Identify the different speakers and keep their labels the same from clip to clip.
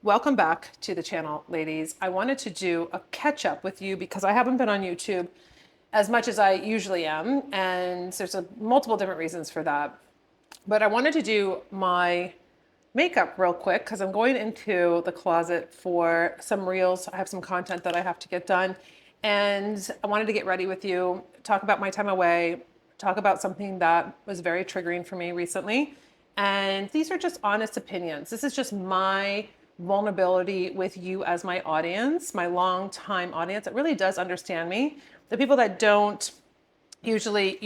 Speaker 1: Welcome back to the channel, ladies. I wanted to do a catch up with you because I haven't been on YouTube as much as I usually am, and there's multiple different reasons for that. But I wanted to do my makeup real quick because I'm going into the closet for some reels. I have some content that I have to get done, and I wanted to get ready with you, talk about my time away, talk about something that was very triggering for me recently. And these are just honest opinions. This is just my vulnerability with you as my audience, my long time audience that really does understand me. The people that don't, usually,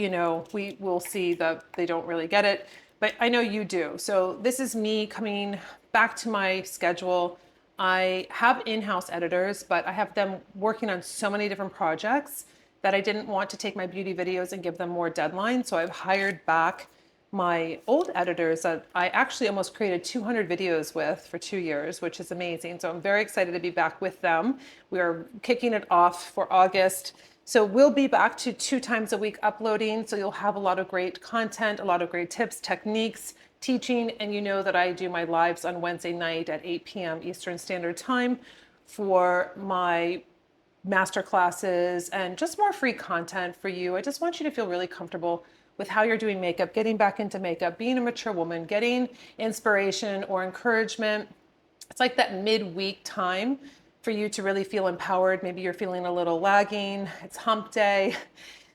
Speaker 1: we will see that they don't really get it, but I know you do. So this is me coming back to my schedule. I have in-house editors, but I have them working on so many different projects that I didn't want to take my beauty videos and give them more deadlines. So I've hired back my old editors that I actually almost created 200 videos with for 2 years, which is amazing. So I'm very excited to be back with them. We are kicking it off for August. So we'll be back to 2 times a week uploading. So you'll have a lot of great content, a lot of great tips, techniques, teaching. And you know that I do my lives on Wednesday night at 8 p.m. Eastern Standard Time for my master classes and just more free content for you. I just want you to feel really comfortable with how you're doing makeup, getting back into makeup, being a mature woman, getting inspiration or encouragement. It's like that midweek time for you to really feel empowered. Maybe you're feeling a little lagging. It's hump day.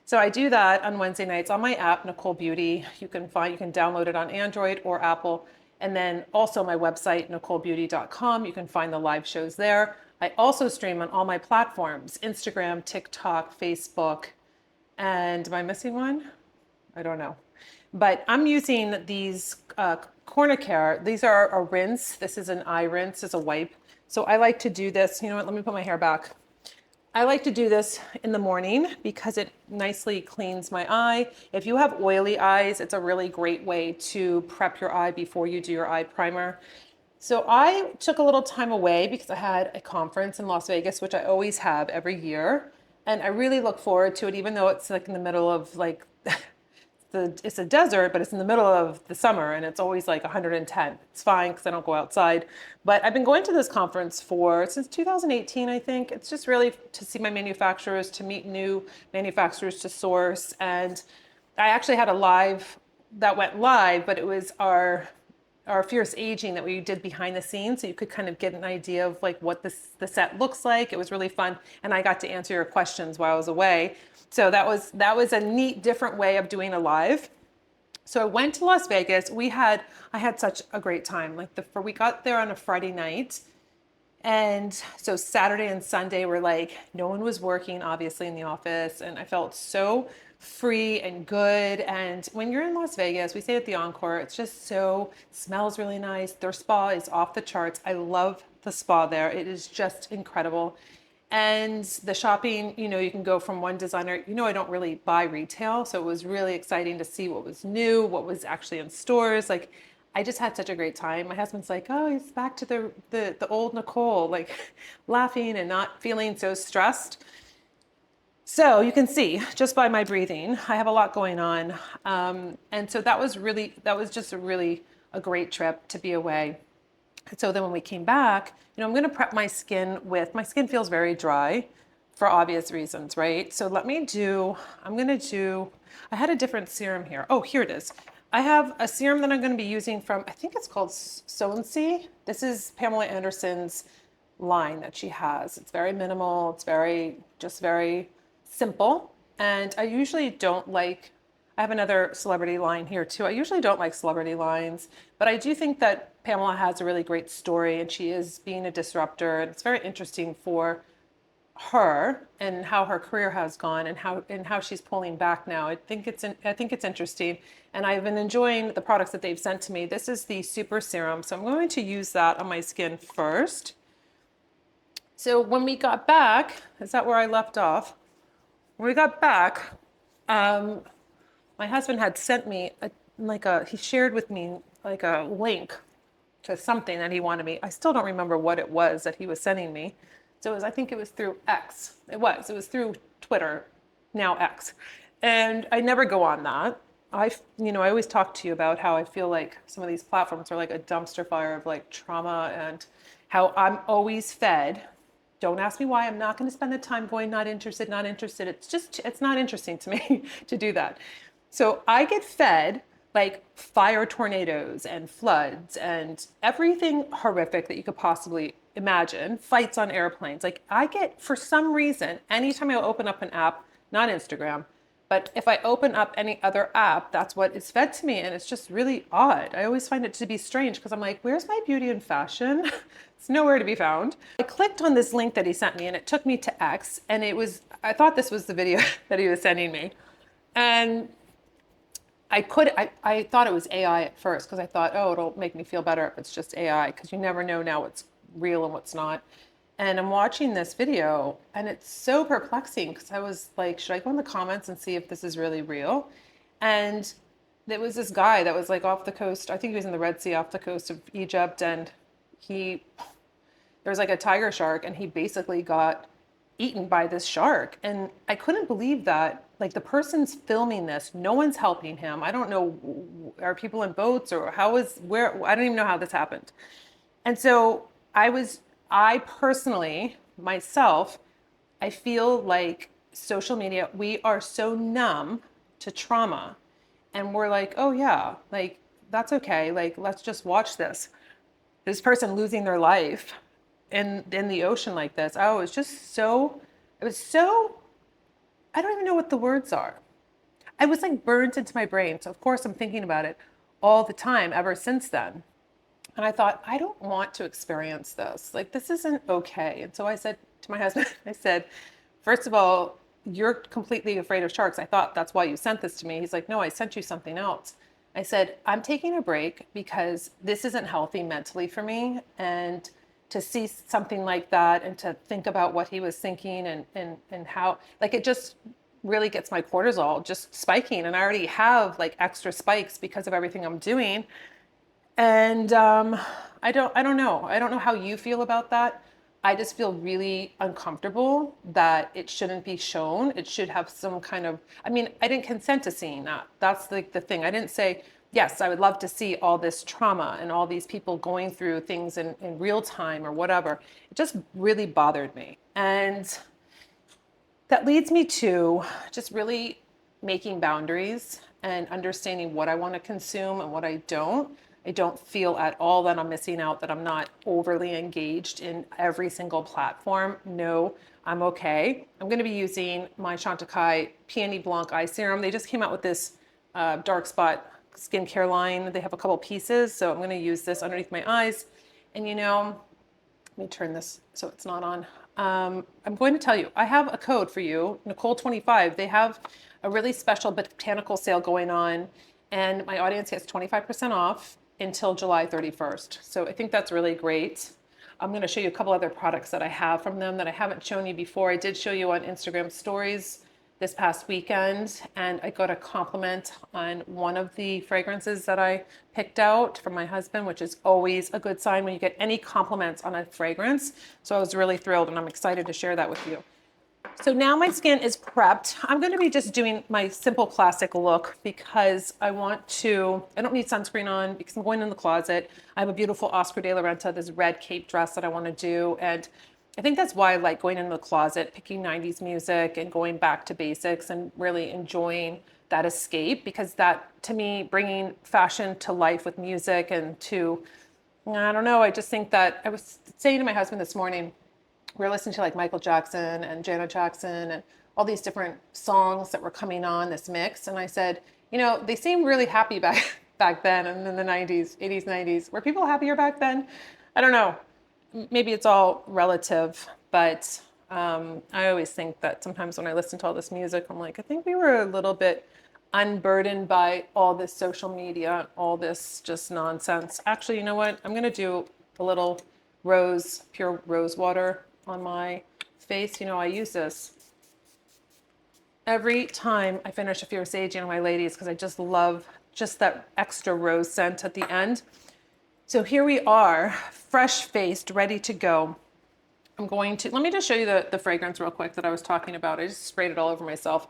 Speaker 1: So I do that on Wednesday nights on my app, Nikol Beauty. You can download it on Android or Apple. And then also my website, nikolbeauty.com. You can find the live shows there. I also stream on all my platforms, Instagram, TikTok, Facebook. And am I missing one? I don't know. But I'm using these Cornicare. These are a rinse. This is an eye rinse. It's a wipe. So I like to do this. You know what? Let me put my hair back. I like to do this in the morning because it nicely cleans my eye. If you have oily eyes, it's a really great way to prep your eye before you do your eye primer. So I took a little time away because I had a conference in Las Vegas, which I always have every year. And I really look forward to it, even though it's like in the middle of like it's a desert, but it's in the middle of the summer and it's always like 110. It's fine because I don't go outside. But I've been going to this conference since 2018, I think. It's just really to see my manufacturers, to meet new manufacturers to source. And I actually had a live that went live, but it was our fierce aging that we did behind the scenes, so you could kind of get an idea of like what the set looks like. It was really fun, and I got to answer your questions while I was away. So that was a neat, different way of doing a live. So I went to Las Vegas. I had such a great time. We got there on a Friday night, and so Saturday and Sunday were like no one was working, obviously, in the office, and I felt so free and good. And when you're in Las Vegas, we stayed at the Encore. It's just smells really nice. Their spa is off the charts. I love the spa there. It is just incredible. And the shopping, you can go from one designer. I don't really buy retail, so it was really exciting to see what was new, what was actually in stores. Like, I just had such a great time. My husband's like, oh, he's back to the old Nikol, like laughing and not feeling so stressed. So you can see just by my breathing, I have a lot going on. And so that was just a great trip to be away. So then when we came back, I'm going to prep my skin my skin feels very dry for obvious reasons, right? So I had a different serum here. Oh, here it is. I have a serum that I'm going to be using from, I think it's called Sonsi. This is Pamela Anderson's line that she has. It's very minimal. It's very simple. And I usually don't like, I have another celebrity line here too. I usually don't like celebrity lines, but I do think that Pamela has a really great story and she is being a disruptor. And it's very interesting for her and how her career has gone and how she's pulling back now. I think it's interesting. And I've been enjoying the products that they've sent to me. This is the Super Serum. So I'm going to use that on my skin first. So when we got back, is that where I left off? When we got back, my husband had sent me he shared with me like a link to something that he wanted me. I still don't remember what it was that he was sending me. So I think it was through X. It was through Twitter, now X. And I never go on that. I always talk to you about how I feel like some of these platforms are like a dumpster fire of like trauma and how I'm always fed. Don't ask me why. I'm not going to spend the time going, not interested, not interested. It's not interesting to me to do that. So I get fed like fire tornadoes and floods and everything horrific that you could possibly imagine, fights on airplanes. Like I get, for some reason, anytime I open up an app, not Instagram, but if I open up any other app, that's what is fed to me. And it's just really odd. I always find it to be strange because I'm like, where's my beauty and fashion? It's nowhere to be found. I clicked on this link that he sent me and it took me to X, and I thought this was the video that he was sending me. And I thought it was AI at first because I thought, oh, it'll make me feel better if it's just AI, because you never know now what's real and what's not. And I'm watching this video and it's so perplexing because I was like, should I go in the comments and see if this is really real? And there was this guy that was like off the coast. I think he was in the Red Sea off the coast of Egypt, and there was like a tiger shark and he basically got eaten by this shark. And I couldn't believe that. Like the person's filming this, no one's helping him. I don't know, are people in boats or where, I don't even know how this happened. And so I personally, myself, I feel like social media, we are so numb to trauma. And we're like, oh yeah, like that's okay. Like, let's just watch this person losing their life in the ocean like this. Oh, it was so, I don't even know what the words are. I was like burned into my brain. So of course I'm thinking about it all the time ever since then. And I thought, I don't want to experience this. Like, this isn't okay. And so I said to my husband, I said, first of all, you're completely afraid of sharks. I thought that's why you sent this to me. He's like, no, I sent you something else. I said, I'm taking a break because this isn't healthy mentally for me. And to see something like that and to think about what he was thinking and how, like, it just really gets my cortisol just spiking. And I already have like extra spikes because of everything I'm doing. And I don't know. I don't know how you feel about that. I just feel really uncomfortable that it shouldn't be shown. It should have some kind of, I mean, I didn't consent to seeing that. That's like the thing. I didn't say, yes, I would love to see all this trauma and all these people going through things in real time or whatever. It just really bothered me. And that leads me to just really making boundaries and understanding what I want to consume and what I don't. I don't feel at all that I'm missing out, that I'm not overly engaged in every single platform. No, I'm okay. I'm going to be using my Chantecaille Peony Blanc Eye Serum. They just came out with this dark spot skincare line. They have a couple pieces, so I'm going to use this underneath my eyes. And you know, let me turn this so it's not on. I'm going to tell you, I have a code for you, Nikol25. They have a really special botanical sale going on, and my audience gets 25% off until July 31st. So I think that's really great. I'm going to show you a couple other products that I have from them that I haven't shown you before. I did show you on Instagram stories this past weekend, and I got a compliment on one of the fragrances that I picked out from my husband, which is always a good sign when you get any compliments on a fragrance. So I was really thrilled, and I'm excited to share that with you. So now my skin is prepped. I'm going to be just doing my simple classic look because I don't need sunscreen on because I'm going in the closet. I have a beautiful Oscar de la Renta, this red cape dress that I want to do. And I think that's why I like going into the closet, picking 90s music and going back to basics and really enjoying that escape, because that, to me, bringing fashion to life with music and to, I don't know, I just think that, I was saying to my husband this morning, we were listening to like Michael Jackson and Janet Jackson and all these different songs that were coming on this mix. And I said, you know, they seem really happy back then, and in the 90s, 80s, 90s. Were people happier back then? I don't know. Maybe it's all relative, but I always think that sometimes when I listen to all this music, I'm like, I think we were a little bit unburdened by all this social media, all this just nonsense. Actually, you know what? I'm going to do a little pure rose water on my face. You know, I use this every time I finish a Fierce Aging on my ladies because I just love just that extra rose scent at the end. So here we are, fresh-faced, ready to go. Let me just show you the fragrance real quick that I was talking about. I just sprayed it all over myself.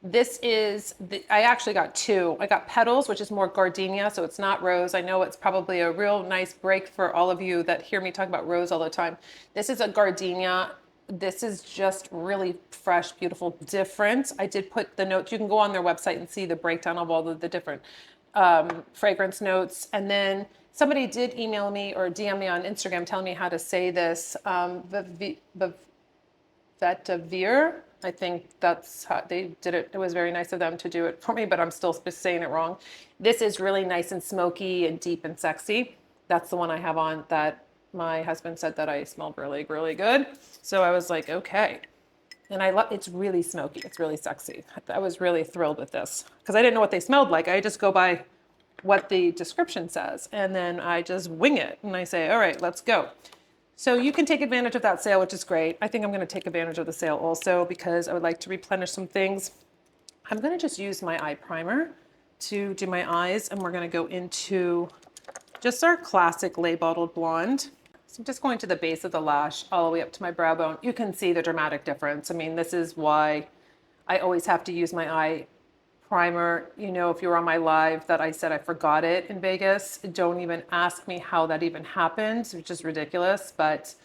Speaker 1: This is, I actually got two. I got petals, which is more gardenia, so it's not rose. I know it's probably a real nice break for all of you that hear me talk about rose all the time. This is a gardenia. This is just really fresh, beautiful, different. I did put the notes. You can go on their website and see the breakdown of all the different fragrance notes. And then somebody did email me or DM me on Instagram telling me how to say this. Vetiver. I think that's how they did it. It was very nice of them to do it for me, but I'm still saying it wrong. This is really nice and smoky and deep and sexy. That's the one I have on that my husband said that I smelled really, really good. So I was like, okay. And I love, it's really smoky. It's really sexy. I was really thrilled with this because I didn't know what they smelled like. I just go by what the description says and then I just wing it and I say, all right, let's go. So you can take advantage of that sale, which is great. I think I'm going to take advantage of the sale also because I would like to replenish some things. I'm going to just use my eye primer to do my eyes, and we're going to go into just our classic Lay Bottled Blonde. So I'm just going to the base of the lash all the way up to my brow bone. You can see the dramatic difference. I mean, this is why I always have to use my eye primer. You know, if you were on my live that I said I forgot it in Vegas, don't even ask me how that even happened, which is ridiculous. But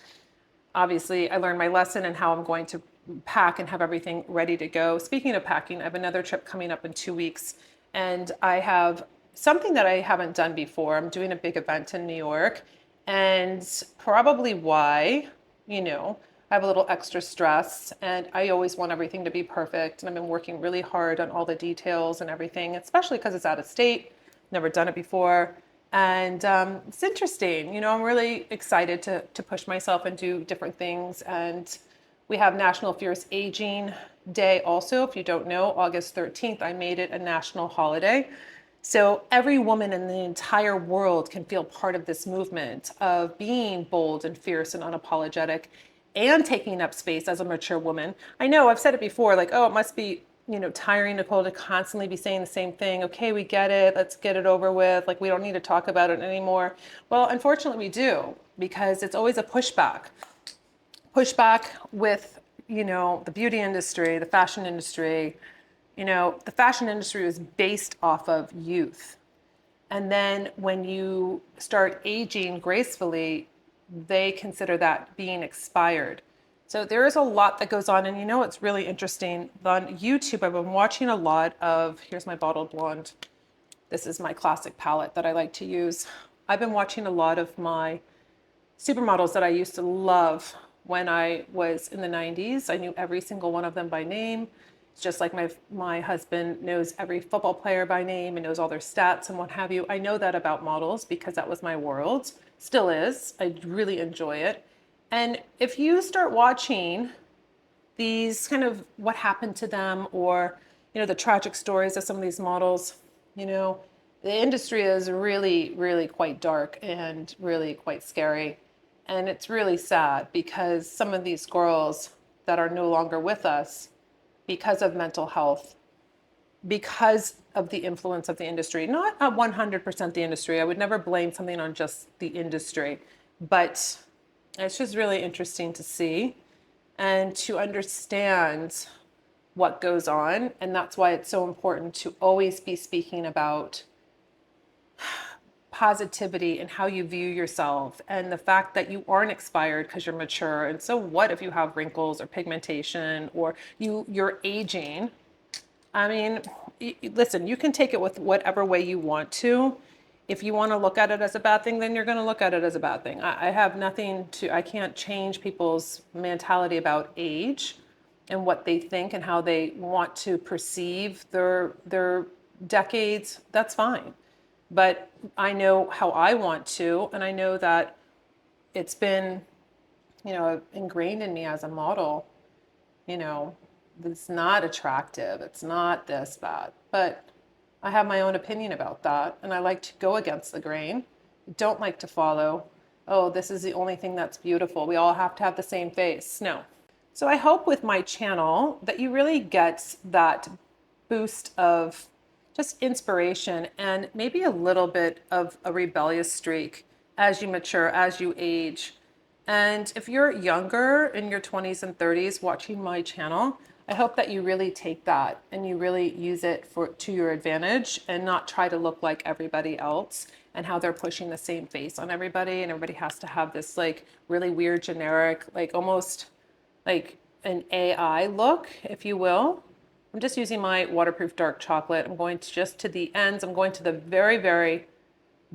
Speaker 1: obviously I learned my lesson and how I'm going to pack and have everything ready to go. Speaking of packing, I have another trip coming up in 2 weeks and I have something that I haven't done before. I'm doing a big event in New York, and probably why, you know, I have a little extra stress and I always want everything to be perfect. And I've been working really hard on all the details and everything, especially because it's out of state. Never done it before. And it's interesting. You know, I'm really excited to push myself and do different things. And we have National Fierce Aging Day also. If you don't know, August 13th, I made it a national holiday. So every woman in the entire world can feel part of this movement of being bold and fierce and unapologetic and taking up space as a mature woman. I know I've said it before, like, oh, it must be, you know, tiring, Nicole, to constantly be saying the same thing. Okay, we get it. Let's get it over with. Like, we don't need to talk about it anymore. Well, unfortunately, we do, because it's always a pushback. Pushback with, you know, the beauty industry, the fashion industry. You know, the fashion industry is based off of youth. And then when you start aging gracefully, they consider that being expired. So there is a lot that goes on. And you know, it's really interesting. On YouTube, I've been watching a lot of, here's my Bottled Blonde. This is my classic palette that I like to use. I've been watching a lot of my supermodels that I used to love when I was in the 90s. I knew every single one of them by name. It's just like my husband knows every football player by name and knows all their stats and what have you. I know that about models because that was my world. Still is. I really enjoy it. And if you start watching these kind of what happened to them, or, you know, the tragic stories of some of these models, you know, the industry is really, really quite dark and really quite scary. And it's really sad because some of these girls that are no longer with us because of mental health, because of the influence of the industry, not 100% the industry. I would never blame something on just the industry, but it's just really interesting to see and to understand what goes on. And that's why it's so important to always be speaking about positivity and how you view yourself and the fact that you aren't expired because you're mature. And so what if you have wrinkles or pigmentation or you're aging? I mean, listen, you can take it with whatever way you want to. If you want to look at it as a bad thing, then you're going to look at it as a bad thing. I have nothing to, I can't change people's mentality about age and what they think and how they want to perceive their decades. That's fine. But I know how I want to, and I know that it's been, you know, ingrained in me as a model. You know, it's not attractive. It's not this bad. But I have my own opinion about that, and I like to go against the grain. I don't like to follow, oh, this is the only thing that's beautiful. We all have to have the same face. No. So I hope with my channel that you really get that boost of just inspiration and maybe a little bit of a rebellious streak as you mature, as you age. And if you're younger in your 20s and 30s watching my channel, I hope that you really take that and you really use it to your advantage and not try to look like everybody else and how they're pushing the same face on everybody, and everybody has to have this like really weird generic, like almost like an AI look, if you will. I'm just using my waterproof dark chocolate. I'm going to just to the ends. I'm going to the very, very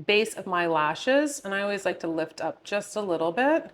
Speaker 1: base of my lashes, and I always like to lift up just a little bit.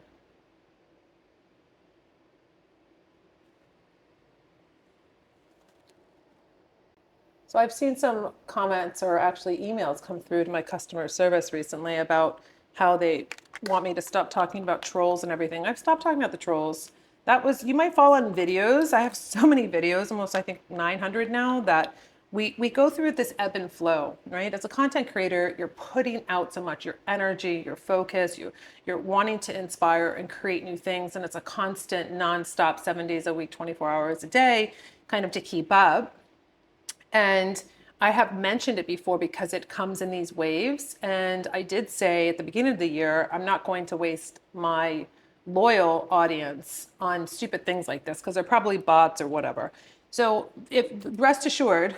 Speaker 1: So I've seen some comments or actually emails come through to my customer service recently about how they want me to stop talking about trolls and everything. I've stopped talking about the trolls. That was, you might fall on videos. I have so many videos, almost I think 900 now, that we go through this ebb and flow, right? As a content creator, you're putting out so much, your energy, your focus, you're wanting to inspire and create new things. And it's a constant nonstop 7 days a week, 24 hours a day, kind of to keep up. And I have mentioned it before because it comes in these waves. And I did say at the beginning of the year, I'm not going to waste my loyal audience on stupid things like this because they're probably bots or whatever. So rest assured,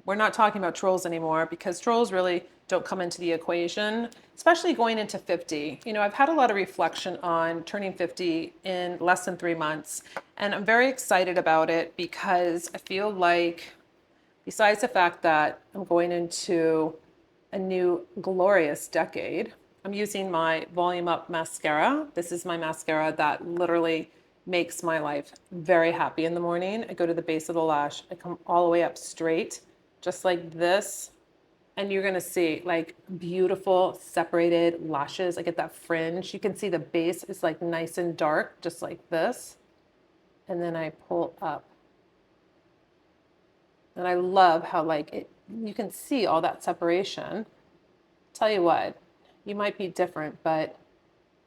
Speaker 1: we're not talking about trolls anymore because trolls really don't come into the equation, especially going into 50. You know, I've had a lot of reflection on turning 50 in less than 3 months. And I'm very excited about it because I feel like, besides the fact that I'm going into a new glorious decade, I'm using my Volume Up mascara. This is my mascara that literally makes my life very happy in the morning. I go to the base of the lash, I come all the way up straight, just like this. And you're gonna see like beautiful separated lashes. I get that fringe. You can see the base is like nice and dark, just like this. And then I pull up. And I love how like you can see all that separation. Tell you what, you might be different, but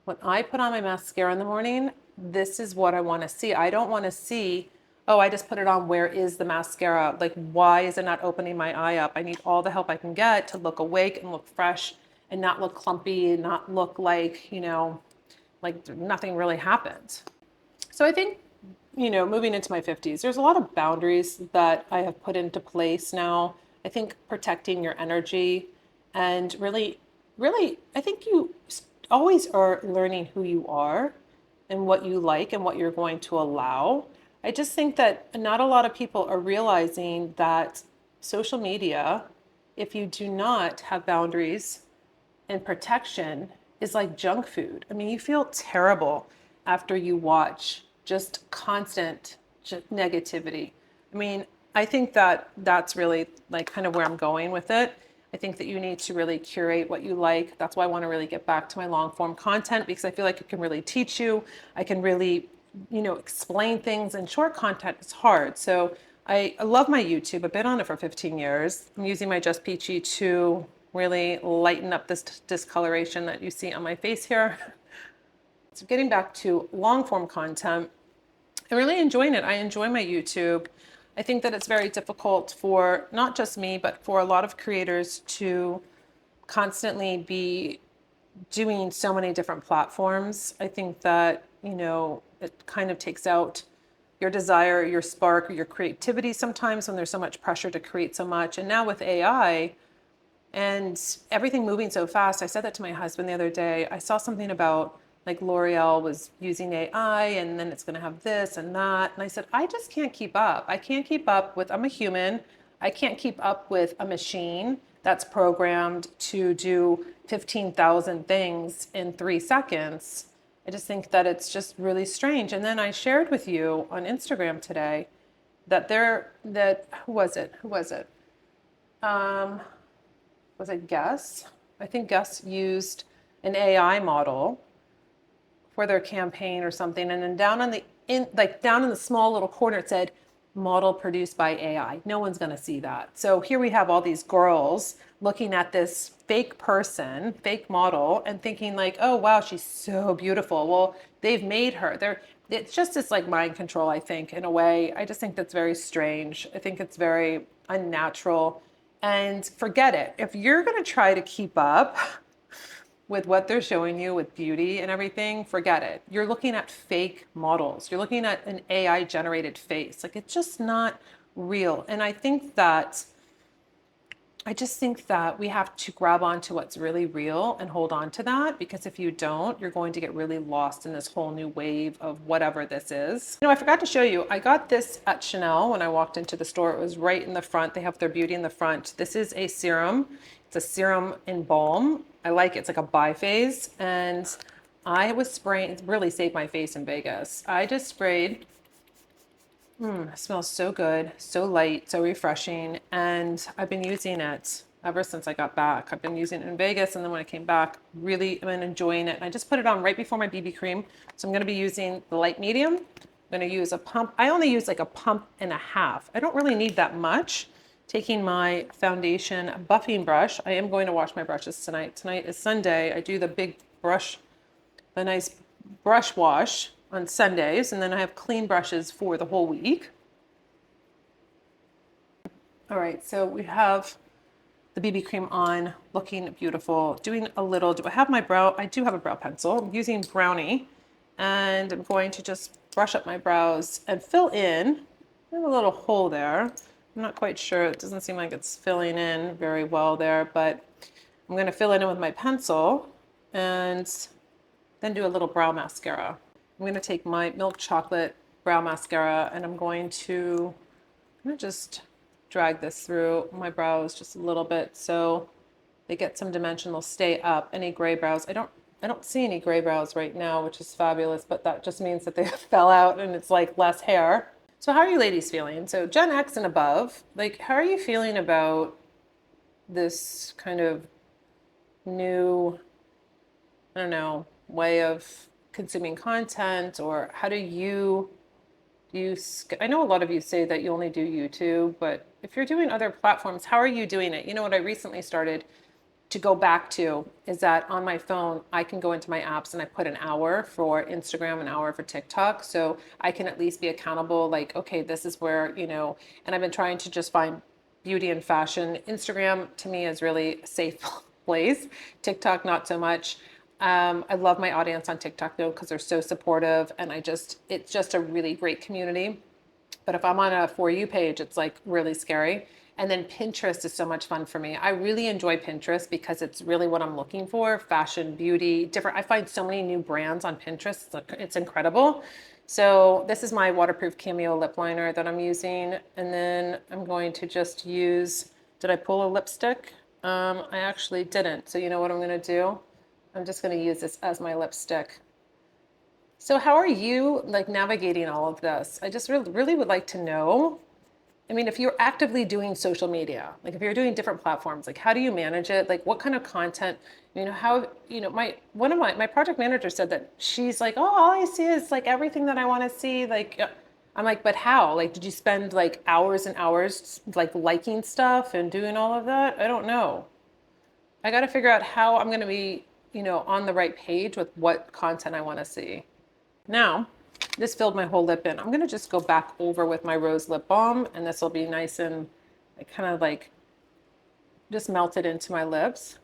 Speaker 1: when I put on my mascara in the morning, this is what I want to see. I don't want to see, oh, I just put it on. Where is the mascara? Like, why is it not opening my eye up? I need all the help I can get to look awake and look fresh and not look clumpy and not look like, you know, like nothing really happened. So I think, you know, moving into my 50s, there's a lot of boundaries that I have put into place now. I think protecting your energy and really, I think you always are learning who you are and what you like and what you're going to allow. I just think that not a lot of people are realizing that social media, if you do not have boundaries and protection, is like junk food. I mean, you feel terrible after you watch just constant negativity. I mean, I think that that's really like kind of where I'm going with it. I think that you need to really curate what you like. That's why I want to really get back to my long form content, because I feel like it can really teach you. I can really, you know, explain things, and short content is hard. So I love my YouTube. I've been on it for 15 years. I'm using my Just Peachy to really lighten up this discoloration that you see on my face here. So getting back to long form content, I'm really enjoying it. I enjoy my YouTube. I think that it's very difficult for not just me, but for a lot of creators to constantly be doing so many different platforms. I think that, you know, it kind of takes out your desire, your spark, or your creativity sometimes when there's so much pressure to create so much. And now with AI and everything moving so fast, I said that to my husband the other day. I saw something about like L'Oreal was using AI and then it's going to have this and that. And I said, I just can't keep up. I can't keep up with, I'm a human. I can't keep up with a machine that's programmed to do 15,000 things in 3 seconds. I just think that it's just really strange. And then I shared with you on Instagram today that who was it? Was it Guess? I think Guess used an AI model for their campaign or something, and then down in the small little corner it said model produced by AI. No one's going to see that. So here we have all these girls looking at this fake person, fake model, and thinking like, oh wow, she's so beautiful. Well, they've made her. It's just this like mind control, I think, in a way. I just think that's very strange. I think it's very unnatural. And forget it. If you're going to try to keep up with what they're showing you with beauty and everything, forget it. You're looking at fake models. You're looking at an AI generated face. Like, it's just not real. And I just think that we have to grab onto what's really real and hold on to that, because if you don't, you're going to get really lost in this whole new wave of whatever this is. I forgot to show you, I got this at Chanel when I walked into the store. It was right in the front. They have their beauty in the front. This is a serum. It's a serum in balm. I like it. It's like a biphase. And I was spraying, it really saved my face in Vegas. I just sprayed. It smells so good, so light, so refreshing. And I've been using it ever since I got back. I've been using it in Vegas, and then when I came back, really I've been enjoying it. And I just put it on right before my BB cream. So I'm gonna be using the light medium. I'm gonna use a pump. I only use like a pump and a half. I don't really need that much. Taking my foundation buffing brush. I am going to wash my brushes tonight. Tonight is Sunday. I do the big brush, the nice brush wash on Sundays, and then I have clean brushes for the whole week. All right, so we have the BB cream on, looking beautiful, doing a little, do I have my brow? I do have a brow pencil. I'm using Brownie, and I'm going to just brush up my brows and fill in. I have a little hole there. I'm not quite sure, it doesn't seem like it's filling in very well there, but I'm gonna fill it in with my pencil and then do a little brow mascara. I'm going to take my milk chocolate brow mascara, and I'm going to just drag this through my brows just a little bit so they get some dimension. They'll stay up. Any gray brows? I don't see any gray brows right now, which is fabulous, but that just means that they fell out and it's like less hair. So how are you ladies feeling? So Gen X and above, like, how are you feeling about this kind of new, I don't know, way of consuming content? Or how do you I know a lot of you say that you only do YouTube, but if you're doing other platforms, how are you doing it? You know what I recently started to go back to is that on my phone, I can go into my apps and I put an hour for Instagram, an hour for TikTok. So I can at least be accountable, like, okay, this is where, and I've been trying to just find beauty and fashion. Instagram to me is really a safe place. TikTok, not so much. I love my audience on TikTok though, because they're so supportive, and it's just a really great community. But if I'm on a For You page, it's like really scary. And then Pinterest is so much fun for me. I really enjoy Pinterest because it's really what I'm looking for: fashion, beauty, different. I find so many new brands on Pinterest. It's incredible. So this is my waterproof Cameo lip liner that I'm using. And then I'm going to just use, did I pull a lipstick? I actually didn't. So you know what I'm going to do? I'm just going to use this as my lipstick. So how are you like navigating all of this? I just really would like to know. I mean, if you're actively doing social media, like if you're doing different platforms, like how do you manage it? Like what kind of content, one of my project manager said that she's like, oh, all I see is like everything that I want to see. Like, I'm like, but how? Like, did you spend like hours and hours like liking stuff and doing all of that? I don't know. I got to figure out how I'm going to be, on the right page with what content I want to see. Now, this filled my whole lip in. I'm going to just go back over with my rose lip balm, and this will be nice and kind of like just melt it into my lips.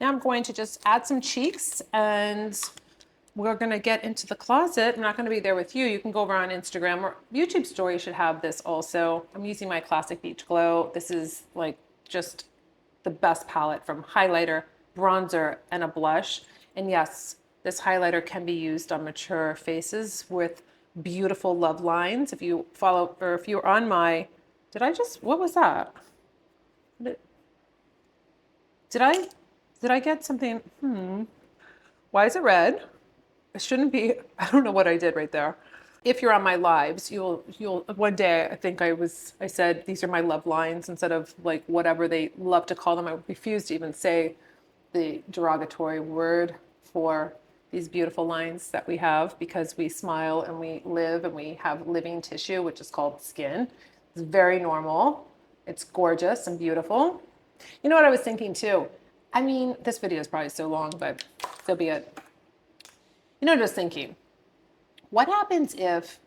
Speaker 1: Now I'm going to just add some cheeks, and we're going to get into the closet. I'm not going to be there with you. You can go over on Instagram, or YouTube story should have this also. I'm using my Classic Beach Glow. This is like just the best palette from highlighter, bronzer, and a blush. And yes, this highlighter can be used on mature faces with beautiful love lines. If you follow, or if you're on my, what was that? Did I get something? Why is it red? It shouldn't be. I don't know what I did right there. If you're on my lives, you'll one day, I think I said these are my love lines instead of like whatever they love to call them. I refuse to even say the derogatory word for these beautiful lines that we have, because we smile and we live and we have living tissue, which is called skin. It's very normal. It's gorgeous and beautiful. You know what I was thinking too? I mean, this video is probably so long, but so be it. Just thinking, what happens if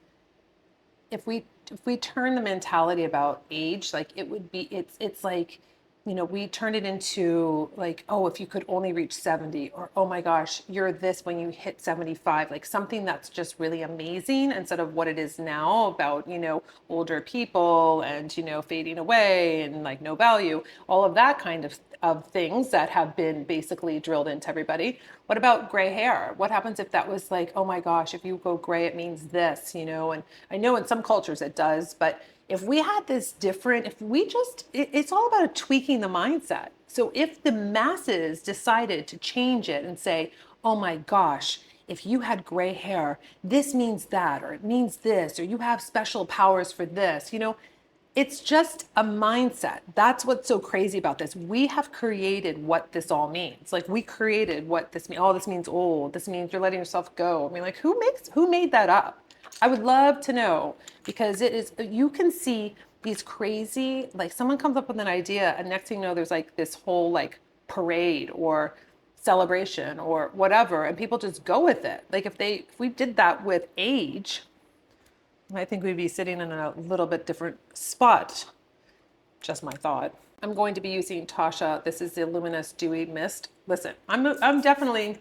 Speaker 1: we turn the mentality about age, like it's like we turned it into like, oh, if you could only reach 70, or oh my gosh, you're this when you hit 75, like something that's just really amazing instead of what it is now about, older people and, fading away and like no value, all of that kind of things that have been basically drilled into everybody. What about gray hair? What happens if that was like, oh my gosh, if you go gray, it means this, and I know in some cultures it does, but if we had this different, if we just, it's all about tweaking the mindset. So if the masses decided to change it and say, oh my gosh, if you had gray hair, this means that, or it means this, or you have special powers for this, it's just a mindset. That's what's so crazy about this. We have created what this all means. Like we created what this means. Oh, this means old. This means you're letting yourself go. I mean, like who made that up? I would love to know, because you can see these crazy, like someone comes up with an idea and next thing you know, there's like this whole like parade or celebration or whatever, and people just go with it. Like if we did that with age, I think we'd be sitting in a little bit different spot. Just my thought. I'm going to be using Tasha. This is the Luminous Dewy Mist. Listen, I'm definitely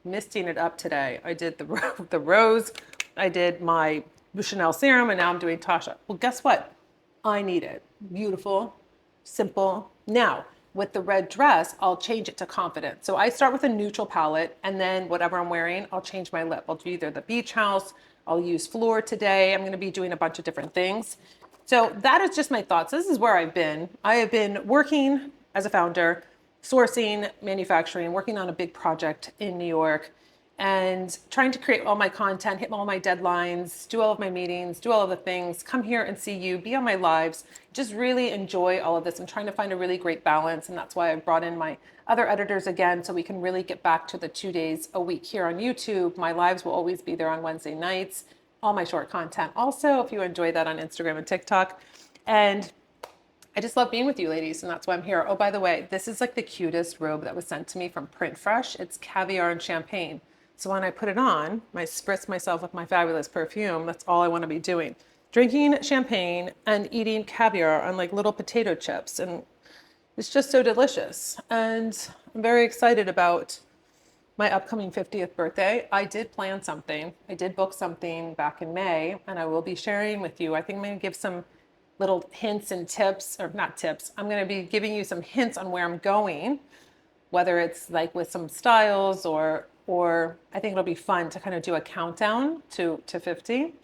Speaker 1: misting it up today. I did the rose, I did my Chanel serum, and now I'm doing Tasha. Well, guess what? I need it. Beautiful, simple. Now, with the red dress, I'll change it to confident. So I start with a neutral palette, and then whatever I'm wearing, I'll change my lip. I'll do either the beach house, I'll use Floor today. I'm gonna be doing a bunch of different things. So that is just my thoughts. This is where I've been. I have been working as a founder, sourcing, manufacturing, working on a big project in New York, and trying to create all my content, hit all my deadlines, do all of my meetings, do all of the things, come here and see you, be on my lives, just really enjoy all of this. I'm trying to find a really great balance, and that's why I brought in my other editors again, so we can really get back to the 2 days a week here on YouTube. My lives will always be there on Wednesday nights, all my short content also, if you enjoy that, on Instagram and TikTok. And I just love being with you ladies, and that's why I'm here. Oh, by the way, this is like the cutest robe that was sent to me from Print Fresh. It's caviar and champagne. So when I put it on, I spritz myself with my fabulous perfume. That's all I want to be doing. Drinking champagne and eating caviar on like little potato chips. And it's just so delicious. And I'm very excited about my upcoming 50th birthday. I did plan something. I did book something back in May, and I will be sharing with you. I think I'm going to give some little hints and tips, or not tips. I'm going to be giving you some hints on where I'm going, whether it's like with some styles or I think it'll be fun to kind of do a countdown to 50.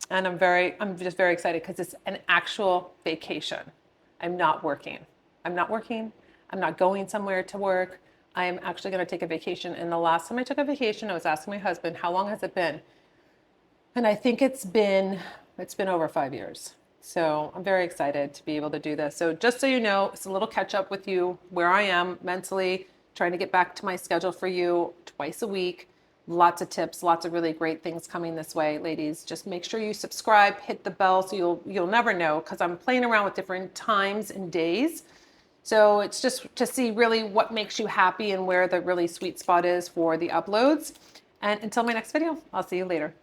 Speaker 1: And I'm just very excited because it's an actual vacation. I'm not working. I'm not going somewhere to work. I'm actually going to take a vacation. And the last time I took a vacation, I was asking my husband, how long has it been? And I think it's been over 5 years. So I'm very excited to be able to do this. So just so you know, it's a little catch up with you where I am mentally, trying to get back to my schedule for you twice a week. Lots of tips, lots of really great things coming this way, ladies. Just make sure you subscribe, hit the bell so you'll never know, because I'm playing around with different times and days. So it's just to see really what makes you happy and where the really sweet spot is for the uploads. And until my next video, I'll see you later.